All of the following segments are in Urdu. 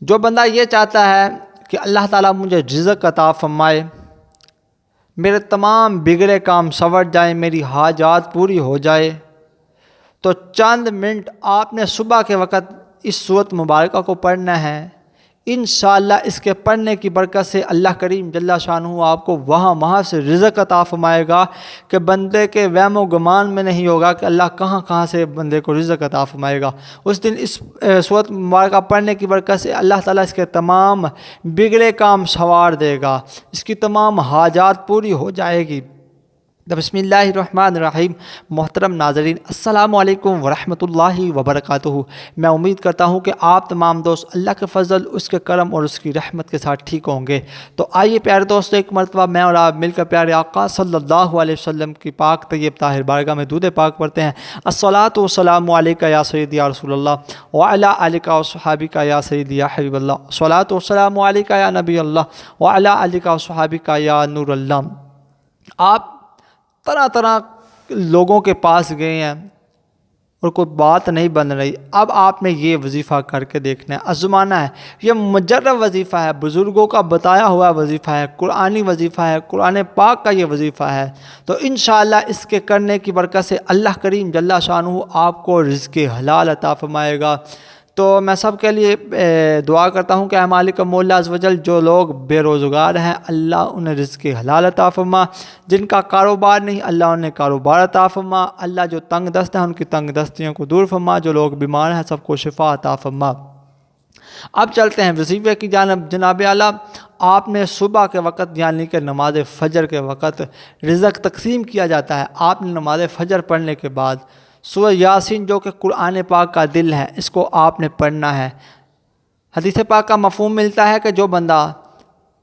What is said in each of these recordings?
جو بندہ یہ چاہتا ہے کہ اللہ تعالیٰ مجھے رزق عطا فرمائے، میرے تمام بگڑے کام سنور جائیں، میری حاجات پوری ہو جائے، تو چند منٹ آپ نے صبح کے وقت اس سورت مبارکہ کو پڑھنا ہے۔ انشاءاللہ اس کے پڑھنے کی برکت سے اللہ کریم جل شانہ آپ کو وہاں سے رزق عطا فرمائے گا کہ بندے کے وہم و گمان میں نہیں ہوگا کہ اللہ کہاں سے بندے کو رزق عطا فرمائے گا۔ اس دن اس سورت مبارکہ پڑھنے کی برکت سے اللہ تعالیٰ اس کے تمام بگڑے کام سنوار دے گا، اس کی تمام حاجات پوری ہو جائے گی۔ بسم اللہ الرحمن الرحیم۔ محترم ناظرین، السلام علیکم ورحمۃ اللہ وبرکاتہ۔ میں امید کرتا ہوں کہ آپ تمام دوست اللہ کے فضل، اس کے کرم اور اس کی رحمت کے ساتھ ٹھیک ہوں گے۔ تو آئیے پیارے دوستو، ایک مرتبہ میں اور آپ مل کر پیارے آقا صلی اللہ علیہ وسلم کی پاک طیب طاہر بارگاہ میں درود پاک پڑھتے ہیں۔ الصلاۃ والسلام علیک یا سیدی یا رسول اللہ وعلی آلک وصحابک یا سیدی یا حبیب اللہ، الصلاۃ والسلام علیک یا نبی اللہ وعلی آلک وصحابک یا نور اللہ۔ آپ طرح لوگوں کے پاس گئے ہیں اور کوئی بات نہیں بن رہی، اب آپ نے یہ وظیفہ کر کے دیکھنا ہے، آزمانا ہے۔ یہ مجرب وظیفہ ہے، بزرگوں کا بتایا ہوا وظیفہ ہے، قرآنی وظیفہ ہے، قرآن پاک کا یہ وظیفہ ہے۔ تو انشاءاللہ اس کے کرنے کی برکت سے اللہ کریم جل شانہ آپ کو رزق حلال عطا فرمائے گا۔ تو میں سب کے لیے دعا کرتا ہوں کہ اے مالک مولا عز و جل، جو لوگ بے روزگار ہیں اللہ انہیں رزق حلال عطا فرما، جن کا کاروبار نہیں اللہ انہیں کاروبار عطا فرما، اللہ جو تنگ دست ہیں ان کی تنگ دستیوں کو دور فرما، جو لوگ بیمار ہیں سب کو شفا عطا فرما۔ اب چلتے ہیں وظیفے کی جانب۔ جناب اعلیٰ، آپ نے صبح کے وقت یعنی کہ نماز فجر کے وقت رزق تقسیم کیا جاتا ہے۔ آپ نے نماز فجر پڑھنے کے بعد سورہ یاسین جو کہ قرآن پاک کا دل ہے، اس کو آپ نے پڑھنا ہے۔ حدیث پاک کا مفہوم ملتا ہے کہ جو بندہ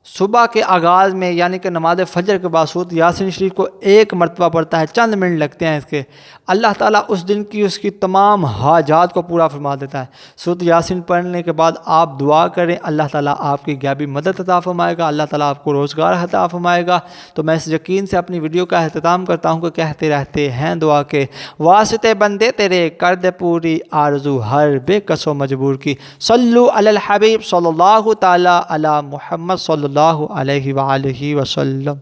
صبح کے آغاز میں یعنی کہ نماز فجر کے بعد سورۃ یاسین شریف کو ایک مرتبہ پڑھتا ہے، چند منٹ لگتے ہیں اس کے، اللہ تعالیٰ اس دن کی اس کی تمام حاجات کو پورا فرما دیتا ہے۔ سورۃ یاسین پڑھنے کے بعد آپ دعا کریں، اللہ تعالیٰ آپ کی غیبی مدد عطا فرمائے گا، اللہ تعالیٰ آپ کو روزگار عطا فرمائے گا۔ تو میں اس یقین سے اپنی ویڈیو کا اختتام کرتا ہوں کہ کہتے رہتے ہیں دعا کے واسطے بندے تیرے کر دے پوری آرزو ہر بے کس و مجبور کی، صلو علی الحبیب صلی اللہ تعالیٰ علی محمد صلی اللہ علیہ وآلہ وسلم۔